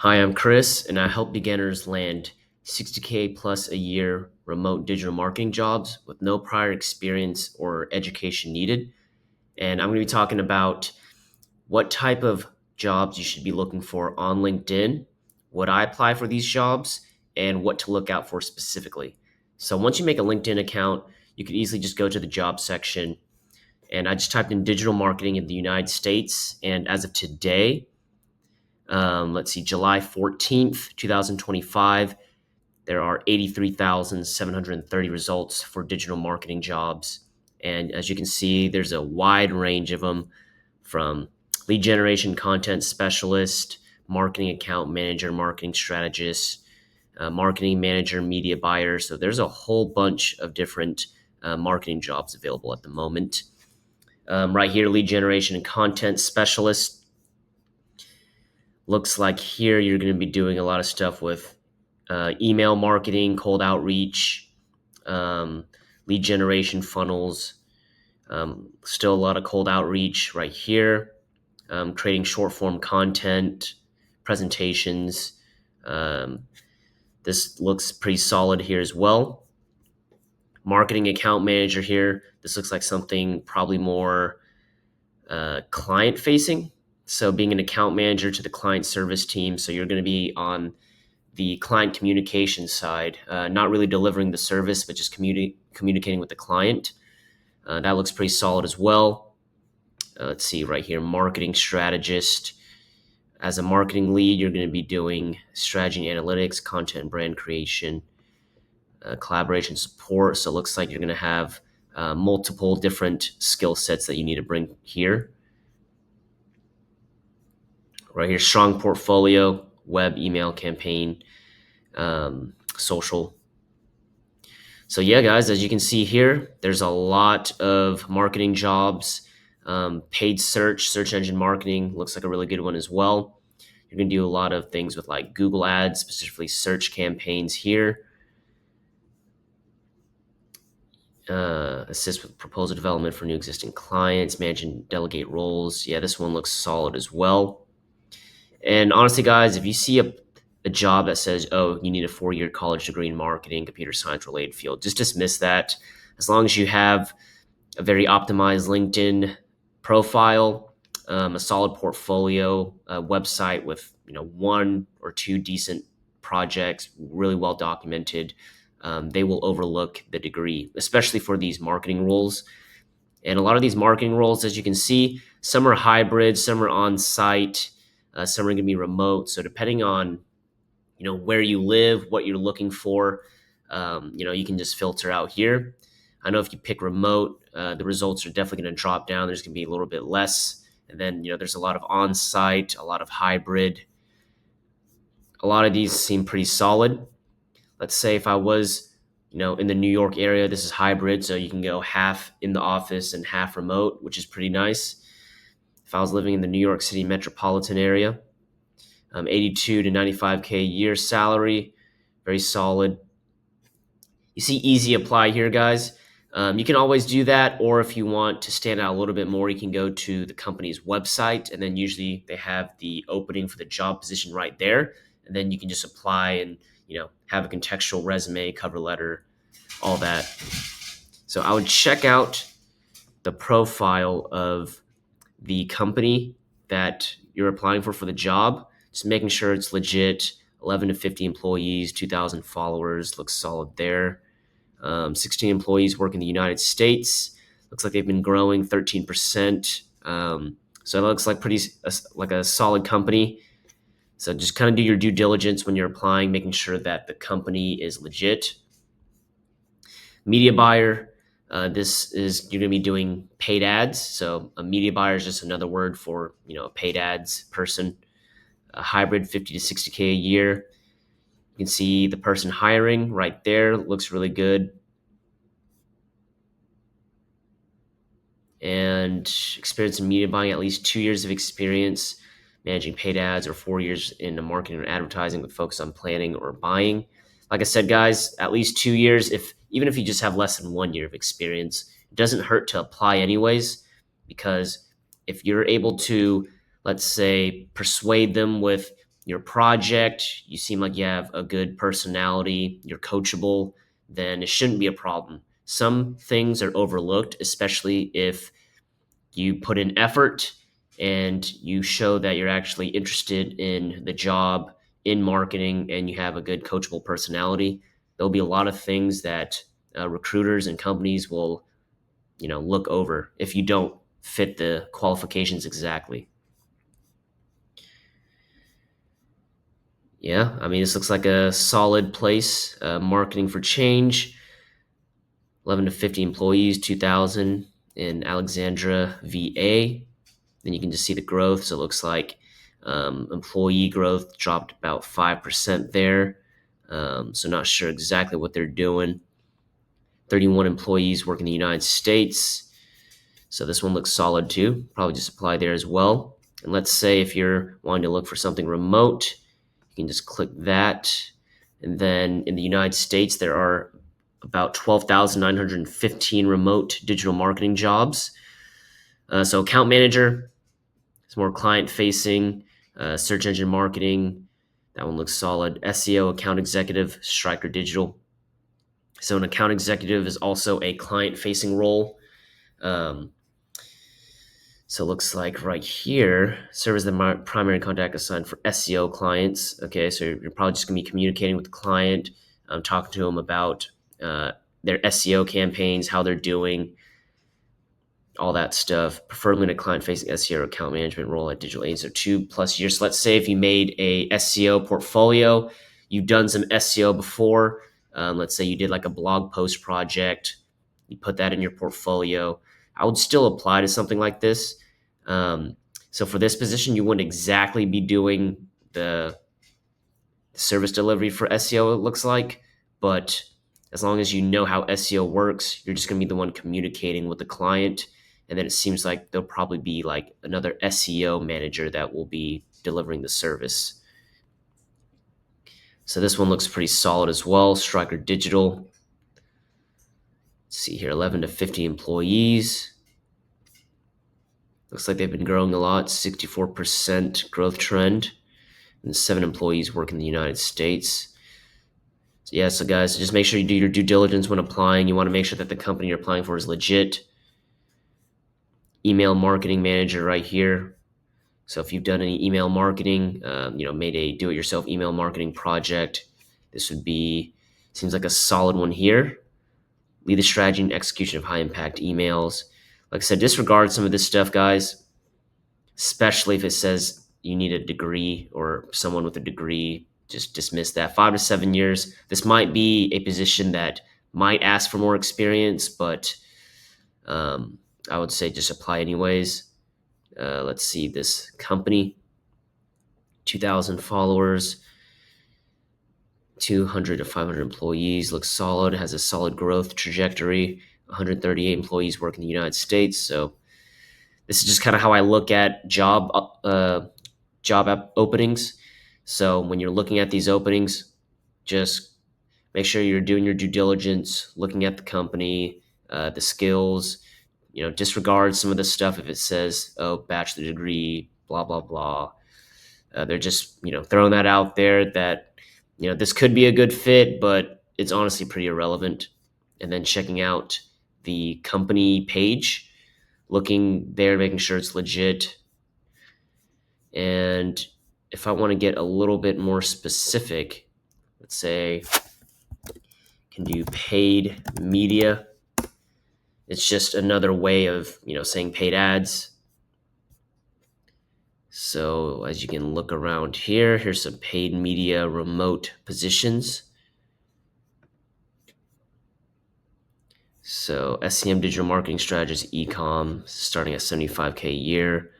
Hi, I'm Chris, and I help beginners land 60K plus a year remote digital marketing jobs with no prior experience or education needed. And I'm going to be talking about what type of jobs you should be looking for on LinkedIn, would I apply for these jobs, and what to look out for specifically. So once you make a LinkedIn account, you can easily just go to the job section. And I just typed in digital marketing in the United States. And as of today, let's see, July 14th, 2025, there are 83,730 results for digital marketing jobs. And as you can see, there's a wide range of them from lead generation content specialist, marketing account manager, marketing strategist, marketing manager, media buyer. So there's a whole bunch of different marketing jobs available at the moment. Right here, lead generation and content specialist. Looks like here you're going to be doing a lot of stuff with email marketing, cold outreach, um, lead generation funnels. Still a lot of cold outreach right here. Creating short form content, presentations. Um, this looks pretty solid here as well. Marketing account manager here. This looks like something probably more client facing. So, being an account manager to the client service team. So, you're going to be on the client communication side, not really delivering the service, but just communicating with the client. That looks pretty solid as well. Let's see right here, marketing strategist. As a marketing lead, you're going to be doing strategy and analytics, content and brand creation, collaboration support. So it looks like you're going to have multiple different skill sets that you need to bring here. Right here, strong portfolio, web, email, campaign, social. So yeah, guys, as you can see here, there's a lot of marketing jobs. Paid search engine marketing looks like a really good one as well. You're going to do a lot of things with like Google Ads, specifically search campaigns here. Assist with proposal development for new existing clients, manage and delegate roles. Yeah, this one looks solid as well. And honestly, guys, if you see a job that says, oh, you need a 4 year college degree in marketing, computer science related field, just dismiss that. As long as you have a very optimized LinkedIn profile, a solid portfolio, a website with one or two decent projects, really well documented. They will overlook the degree, especially for these marketing roles. And a lot of these marketing roles, as you can see, some are hybrid, some are on site, some are going to be remote. So depending on where you live, what you're looking for, you can just filter out here. I know if you pick remote, the results are definitely going to drop down. There's going to be a little bit less, and then there's a lot of on-site, a lot of hybrid. A lot of these seem pretty solid. Let's say if I was in the New York area, this is hybrid, so you can go half in the office and half remote, which is pretty nice. If I was living in the New York City metropolitan area, 82 to 95K a year salary, very solid. You see easy apply here, guys. You can always do that, or if you want to stand out a little bit more, you can go to the company's website, and then usually they have the opening for the job position right there, and then you can just apply and have a contextual resume, cover letter, all that. So I would check out the profile of the company that you're applying for the job, just making sure it's legit. 11 to 50 employees, 2,000 followers, looks solid there. 16 employees work in the United States. Looks like they've been growing 13%. So it looks like like a solid company. So just kind of do your due diligence when you're applying, making sure that the company is legit. Media buyer. This is you're going to be doing paid ads. So a media buyer is just another word for a paid ads person. A hybrid 50 to 60K a year. You can see the person hiring right there. Looks really good. And experience in media buying, at least 2 years of experience managing paid ads, or 4 years in marketing or advertising with focus on planning or buying. Like I said, guys, at least 2 years. Even if you just have less than 1 year of experience, it doesn't hurt to apply anyways, because if you're able to, let's say, persuade them with your project, you seem like you have a good personality, you're coachable, then it shouldn't be a problem. Some things are overlooked, especially if you put in effort and you show that you're actually interested in the job, in marketing, and you have a good coachable personality. There'll be a lot of things that recruiters and companies will, look over if you don't fit the qualifications exactly. Yeah, I mean, this looks like a solid place. Marketing for change, 11 to 50 employees, 2,000 in Alexandria, VA. Then you can just see the growth. So it looks like employee growth dropped about 5% there. So not sure exactly what they're doing. 31 employees work in the United States. So this one looks solid too. Probably just apply there as well. And let's say if you're wanting to look for something remote, you can just click that. And then in the United States, there are about 12,915 remote digital marketing jobs. So account manager, it's more client facing, search engine marketing. That one looks solid. SEO, account executive, Striker Digital. So an account executive is also a client facing role. Um, so it looks like right here, serve as the primary contact assigned for SEO clients. Okay, so you're probably just gonna be communicating with the client, talking to them about uh, their SEO campaigns, how they're doing, all that stuff, preferably in a client-facing SEO or account management role at digital agency. So 2+ years. So let's say if you made a SEO portfolio, you've done some SEO before. Let's say you did like a blog post project, you put that in your portfolio. I would still apply to something like this. So for this position, you wouldn't exactly be doing the service delivery for SEO, it looks like, but as long as you know how SEO works, you're just going to be the one communicating with the client. And then it seems like there'll probably be like another SEO manager that will be delivering the service. So this one looks pretty solid as well. Striker Digital. Let's see here, 11 to 50 employees. Looks like they've been growing a lot, 64% growth trend, and 7 employees work in the United States. So yeah, so guys, just make sure you do your due diligence when applying. You want to make sure that the company you're applying for is legit. Email marketing manager right here. So if you've done any email marketing, made a do-it-yourself email marketing project, this would be, seems like a solid one here. Lead the strategy and execution of high-impact emails. Like I said, disregard some of this stuff, guys, especially if it says you need a degree or someone with a degree. Just dismiss that. 5 to 7 years. This might be a position that might ask for more experience, but I would say just apply anyways. Let's see this company, 2,000 followers, 200 to 500 employees, looks solid, has a solid growth trajectory. 138 employees work in the United States. So this is just kind of how I look at job openings. So when you're looking at these openings, just make sure you're doing your due diligence, looking at the company, the skills. Disregard some of the stuff if it says, "Oh, bachelor degree," blah blah blah. They're just throwing that out there that this could be a good fit, but it's honestly pretty irrelevant. And then checking out the company page, looking there, making sure it's legit. And if I want to get a little bit more specific, let's say can do paid media. It's just another way of saying paid ads. So as you can look around here, here's some paid media remote positions. So SEM digital marketing strategist, ecom, starting at 75K a year.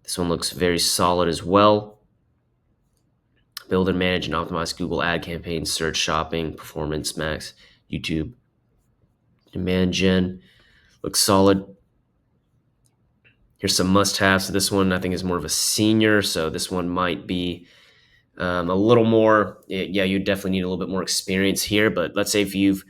This one looks very solid as well. Build and manage and optimize Google ad campaigns, search shopping, performance max, YouTube, demand gen. Looks solid. Here's some must-haves. So this one I think is more of a senior, so this one might be a little more. Yeah, you definitely need a little bit more experience here. But let's say if you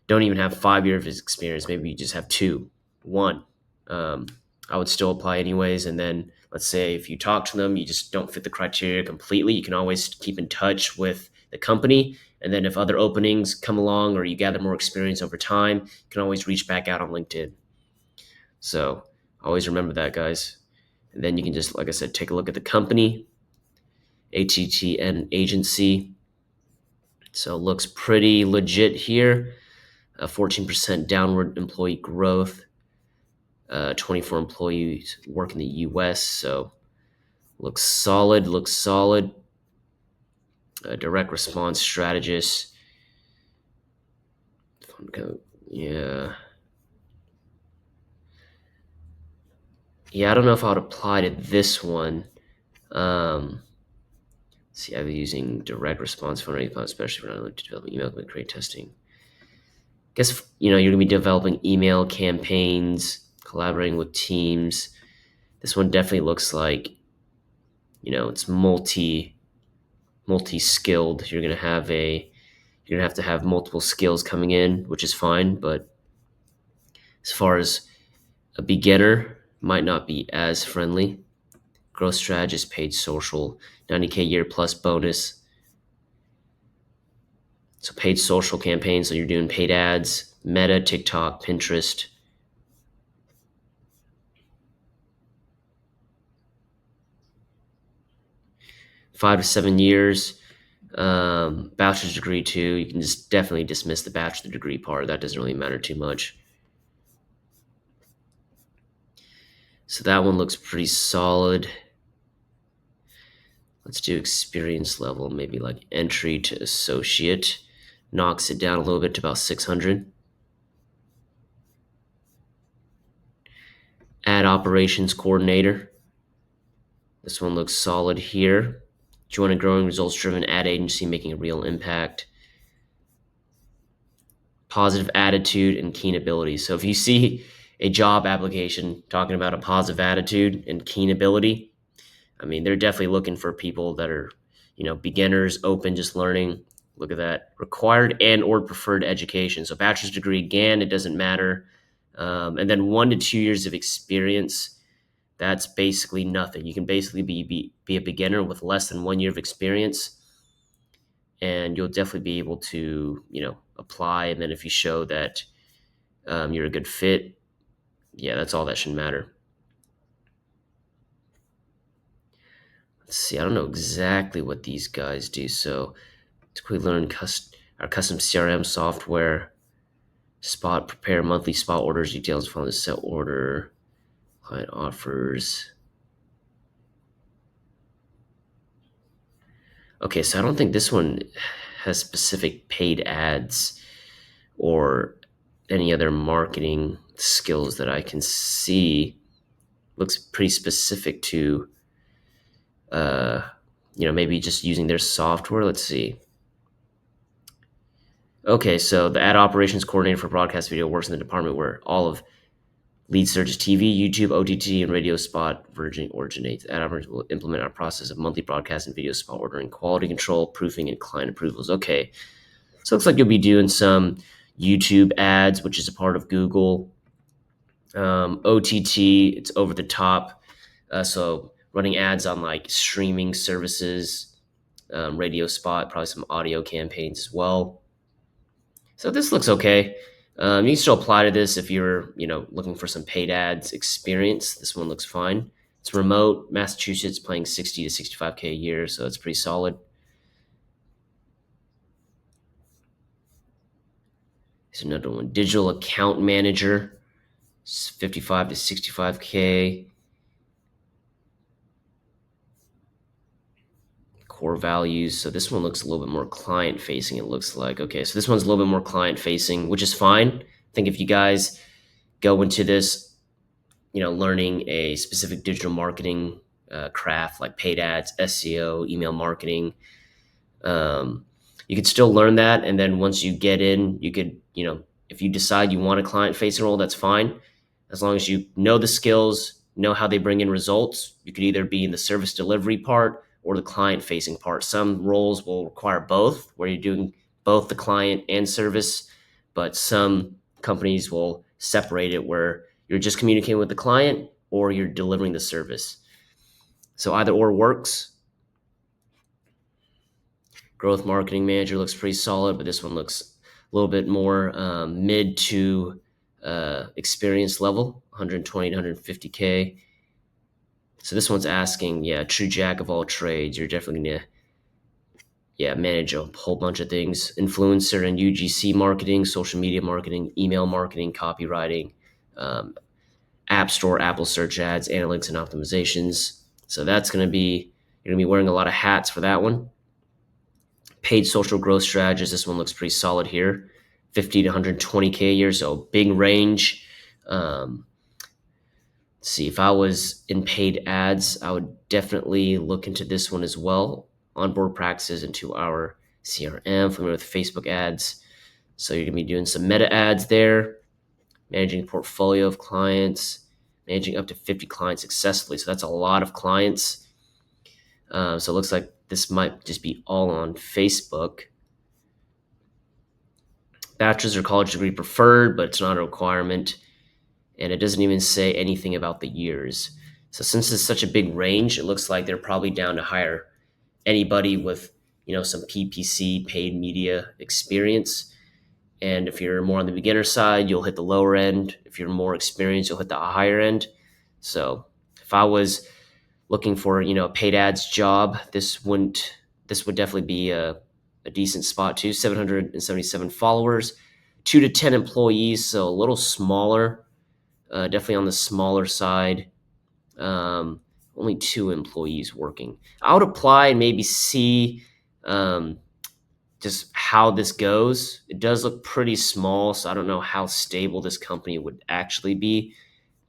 don't even have 5 years of experience, maybe you just have 2, 1. I would still apply anyways, and then let's say if you talk to them, you just don't fit the criteria completely, you can always keep in touch with the company. And then if other openings come along or you gather more experience over time, you can always reach back out on LinkedIn. So always remember that, guys. And then you can just, like I said, take a look at the company, ATTN agency. So it looks pretty legit here. 14% downward employee growth, 24 employees work in the US. So looks solid, looks solid. Direct response strategist. Yeah. Yeah, I don't know if I would apply to this one. See, I've been using direct response phone rate, especially for not developing email with create testing. Guess you're gonna be developing email campaigns, collaborating with teams. This one definitely looks like it's multi skilled. You're gonna have to have multiple skills coming in, which is fine. But as far as a beginner, might not be as friendly. Growth strategist, paid social, 90K year plus bonus. So paid social campaigns. So you're doing paid ads, Meta, TikTok, Pinterest. 5 to 7 years. Bachelor's degree too. You can just definitely dismiss the bachelor degree part. That doesn't really matter too much. So that one looks pretty solid. Let's do experience level, maybe like entry to associate. Knocks it down a little bit to about 600. Ad operations coordinator. This one looks solid here. Join a growing results driven ad agency making a real impact. Positive attitude and keen ability. So if you see a job application talking about a positive attitude and keen ability, I mean, they're definitely looking for people that are, beginners, open, just learning. Look at that. Required and or preferred education. So bachelor's degree, again, it doesn't matter. And then 1 to 2 years of experience. That's basically nothing. You can basically be a beginner with less than 1 year of experience, and you'll definitely be able to, apply. And then if you show that you're a good fit, yeah, that's all that should matter. Let's see. I don't know exactly what these guys do. So to quickly learn our custom CRM software, spot prepare monthly spot orders, details from the set order, client offers. Okay, so I don't think this one has specific paid ads or any other marketing skills that I can see. Looks pretty specific to, uh, maybe just using their software. Let's see. Okay, so the ad operations coordinator for broadcast video works in the department where all of lead search is TV, YouTube, OTT, and radio spot version originates. Ad operators will implement our process of monthly broadcast and video spot ordering, quality control, proofing, and client approvals. Okay, so it looks like you'll be doing some YouTube ads, which is a part of Google. OTT, it's over the top. So running ads on like streaming services, radio spot, probably some audio campaigns as well. So this looks okay. You can still apply to this if you're, looking for some paid ads experience. This one looks fine. It's remote, Massachusetts, paying 60 to 65K a year, so it's pretty solid. Here's another one, digital account manager, 55 to 65K. Core values. So this one looks a little bit more client facing. It looks like, okay, so this one's a little bit more client facing, which is fine. I think if you guys go into this, learning a specific digital marketing craft like paid ads, SEO, email marketing, you could still learn that. And then once you get in, you could, if you decide you want a client facing role, that's fine. As long as you know the skills, know how they bring in results, you could either be in the service delivery part or the client facing part. Some roles will require both, where you're doing both the client and service, but some companies will separate it where you're just communicating with the client or you're delivering the service. So either or works. Growth marketing manager looks pretty solid, but this one looks a little bit more mid to experience level, 120 to 150K. So this one's asking, yeah, true jack of all trades. You're definitely gonna, yeah, manage a whole bunch of things: influencer and UGC marketing, social media marketing, email marketing, copywriting, um, app store, Apple search ads, analytics and optimizations. So that's gonna be, you're gonna be wearing a lot of hats for that one. Paid social growth strategies. This one looks pretty solid here, 50 to 120K a year. So big range. Let's see, if I was in paid ads, I would definitely look into this one as well. Onboard practices into our CRM, familiar with Facebook ads. So you're gonna be doing some meta ads there, managing a portfolio of clients, managing up to 50 clients successfully. So that's a lot of clients. So it looks like this might just be all on Facebook. Bachelor's or college degree preferred, but it's not a requirement. And it doesn't even say anything about the years. So since it's such a big range, it looks like they're probably down to hire anybody with, some PPC, paid media experience. And if you're more on the beginner side, you'll hit the lower end. If you're more experienced, you'll hit the higher end. So if I was looking for, a paid ads job, this would definitely be a decent spot too. 777 followers, 2 to 10 employees, so a little smaller, definitely on the smaller side. Um, Only 2 employees working. I would apply and maybe see um, just how this goes. It does look pretty small, so I don't know how stable this company would actually be,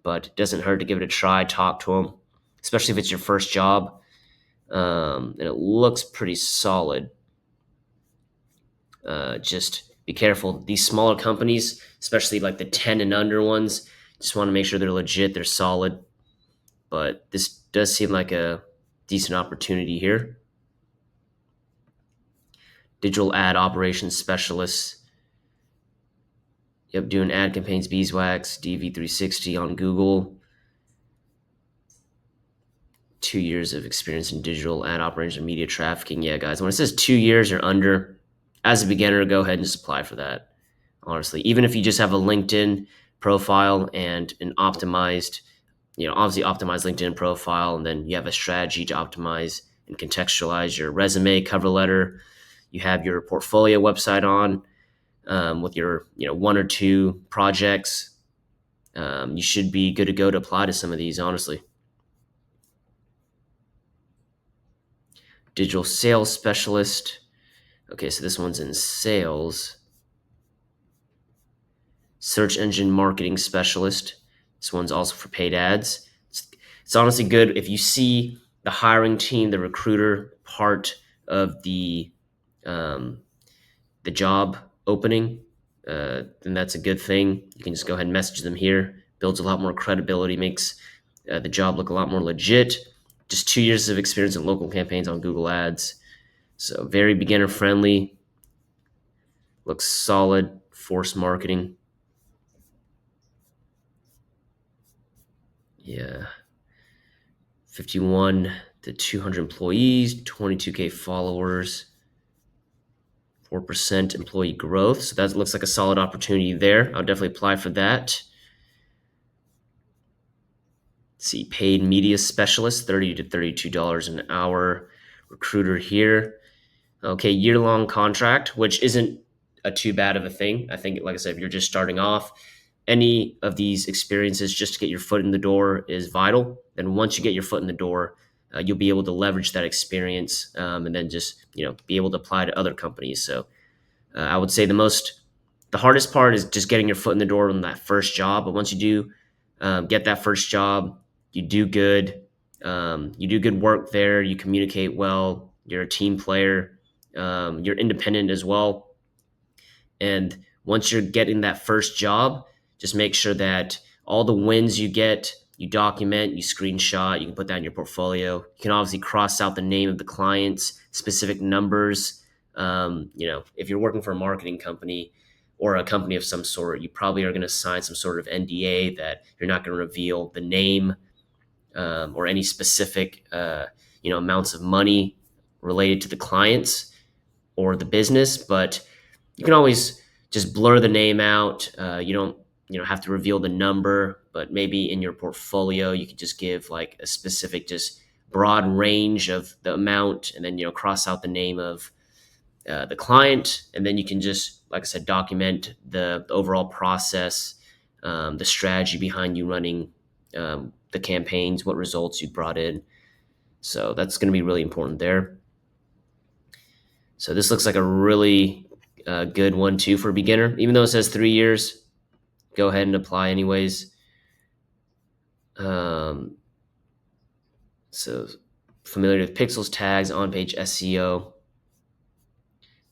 but it doesn't hurt to give it a try, talk to them, especially if it's your first job. And it looks pretty solid. Just be careful. These smaller companies, especially like the 10 and under ones, just want to make sure they're legit, they're solid. But this does seem like a decent opportunity here. Digital ad operations specialist. Yep, doing ad campaigns, beeswax, DV360 on Google. 2 years of experience in digital ad operations and media trafficking. Yeah, guys, when it says 2 years or under, as a beginner, go ahead and just apply for that. Honestly, even if you just have a LinkedIn profile and an optimized, obviously optimized LinkedIn profile, and then you have a strategy to optimize and contextualize your resume, cover letter. You have your portfolio website on with your, 1 or 2 projects. You should be good to go to apply to some of these, honestly. Digital sales specialist. Okay, so this one's in sales. Search engine marketing specialist. This one's also for paid ads. It's honestly good if you see the hiring team, the recruiter part of um, the job opening, then that's a good thing. You can just go ahead and message them here. Builds a lot more credibility, makes the job look a lot more legit. Just 2 years of experience in local campaigns on Google Ads. So very beginner friendly. Looks solid. Force marketing. Yeah. 51 to 200 employees, 22K followers, 4% employee growth. So that looks like a solid opportunity there. I'll definitely apply for that. Let's see, paid media specialist, $30 to $32 an hour. Recruiter here. Okay, year-long contract, which isn't a too bad of a thing. I think, like I said, if you're just starting off, any of these experiences just to get your foot in the door is vital. Then once you get your foot in the door, you'll be able to leverage that experience and then just be able to apply to other companies. So I would say the hardest part is just getting your foot in the door on that first job. But once you do get that first job, you do good. You do good work there. You communicate well. You're a team player. You're independent as well. And once you're getting that first job, just make sure that all the wins you get, you document, you screenshot, you can put that in your portfolio. You can obviously cross out the name of the clients, specific numbers. If you're working for a marketing company or a company of some sort, you probably are going to sign some sort of NDA that you're not going to reveal the name or any specific amounts of money related to the clients or the business, but you can always just blur the name out. You don't have to reveal the number, but maybe in your portfolio you could just give like a specific, just broad range of the amount, and then cross out the name of the client, and then you can just, like I said, document the overall process, the strategy behind you running the campaigns, what results you brought in. So that's going to be really important there. So this looks like a really good one too for a beginner, even though it says 3 years. Go ahead and apply anyways. Um, so familiar with pixels, tags, on-page SEO.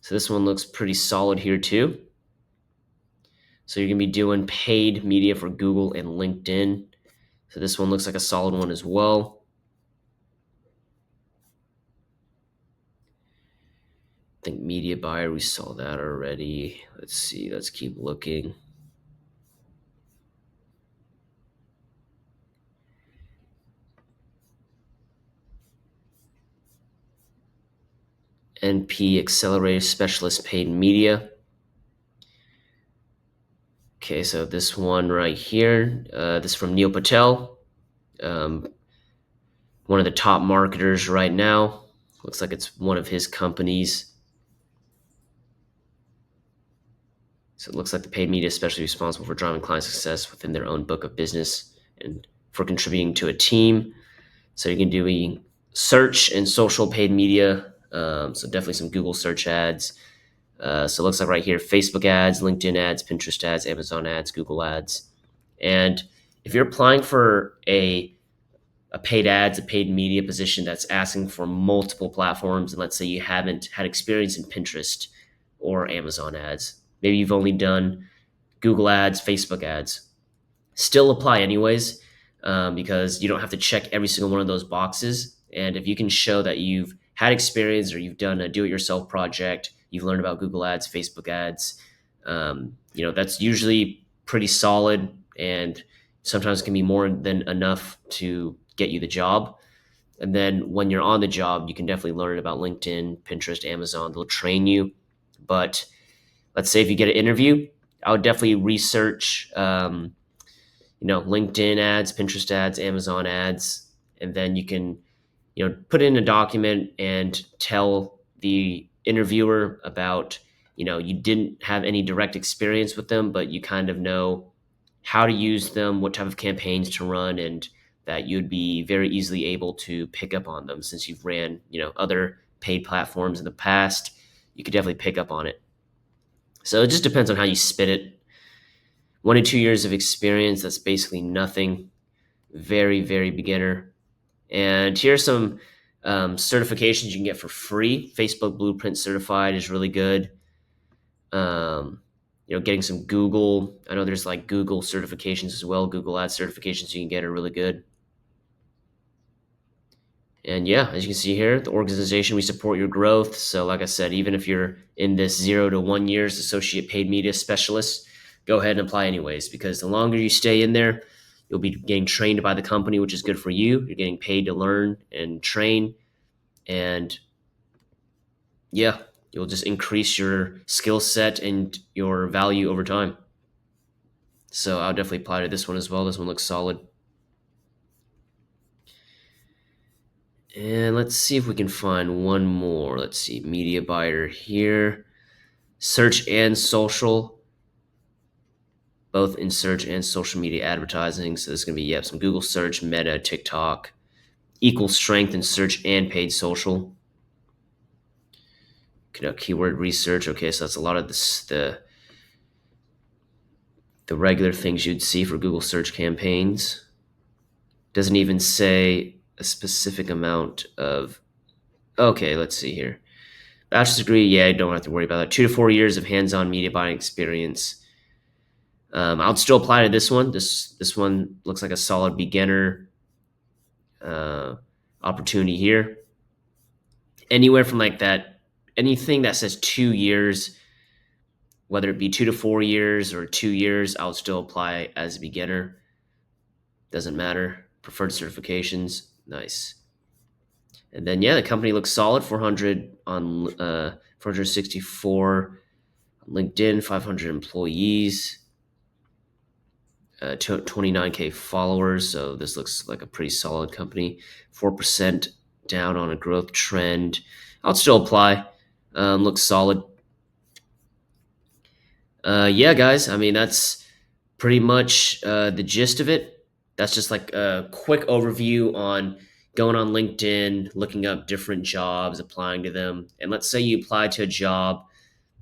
So this one looks pretty solid here too. So you're gonna be doing paid media for Google and LinkedIn. So this one looks like a solid one as well. I think media buyer, we saw that already. Let's see, let's keep looking. NP Accelerator Specialist Paid Media. Okay, so this one right here, this is from Neil Patel, um, one of the top marketers right now. Looks like it's one of his companies. So it looks like the paid media is especially responsible for driving client success within their own book of business and for contributing to a team. So you can do search and social paid media. So definitely some Google search ads. So it looks like right here, Facebook ads, LinkedIn ads, Pinterest ads, Amazon ads, Google ads. And if you're applying for a paid ads, a paid media position that's asking for multiple platforms, and let's say you haven't had experience in Pinterest or Amazon ads, maybe you've only done Google ads, Facebook ads, still apply anyways, because you don't have to check every single one of those boxes. And if you can show that you've had experience or you've done a do-it-yourself project, you've learned about Google ads, Facebook ads, that's usually pretty solid, and sometimes can be more than enough to get you the job. And then when you're on the job, you can definitely learn about LinkedIn, Pinterest, Amazon. They'll train you. But let's say if you get an interview, I would definitely research, LinkedIn ads, Pinterest ads, Amazon ads, and then you can, put in a document and tell the interviewer about, you didn't have any direct experience with them, but you kind of know how to use them, what type of campaigns to run, and that you'd be very easily able to pick up on them since you've ran, other paid platforms in the past. You could definitely pick up on it. So it just depends on how you spit it. 1 to 2 years of experience, that's basically nothing. Very, very beginner. And here are some certifications you can get for free. Facebook Blueprint Certified is really good. Getting some Google. I know there's like Google certifications as well. Google Ads certifications you can get are really good. And yeah, as you can see here, the organization, we support your growth. So like I said, even if you're in this 0 to 1 years associate paid media specialist, go ahead and apply anyways, because the longer you stay in there, you'll be getting trained by the company, which is good for you. You're getting paid to learn and train. And yeah, you'll just increase your skill set and your value over time. So I'll definitely apply to this one as well. This one looks solid. And let's see if we can find one more. Let's see, media buyer here. Search and social, both in search and social media advertising. So this is going to be, some Google search, Meta, TikTok, equal strength in search and paid social. Conduct keyword research. Okay, so that's a lot of the regular things you'd see for Google search campaigns. Doesn't even say a specific amount of. Okay, let's see here. Bachelor's degree, yeah, I don't have to worry about that. 2 to 4 years of hands-on media buying experience. I'll still apply to this one. This one looks like a solid beginner opportunity here. Anywhere from like that, anything that says 2 years, whether it be 2 to 4 years or 2 years, I'll still apply as a beginner. Doesn't matter. preferred certifications. Nice. And then yeah, the company looks solid. 400 on 464 on LinkedIn. 500 employees. 29K followers. So this looks like a pretty solid company. 4% down on a growth trend. I'll still apply. Looks solid. Yeah, guys. I mean, that's pretty much the gist of it. That's just like a quick overview on going on LinkedIn, looking up different jobs, applying to them. And let's say you apply to a job,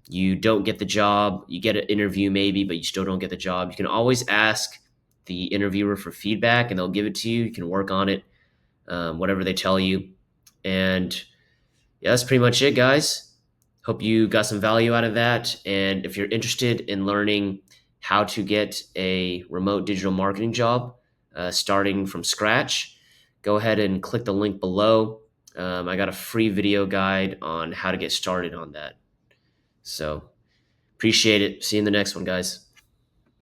you don't get the job, you get an interview maybe, but you still don't get the job. You can always ask the interviewer for feedback and they'll give it to you. You can work on it, whatever they tell you. And yeah, that's pretty much it, guys. Hope you got some value out of that. And if you're interested in learning how to get a remote digital marketing job starting from scratch, go ahead and click the link below. I got a free video guide on how to get started on that. So appreciate it. See you in the next one, guys.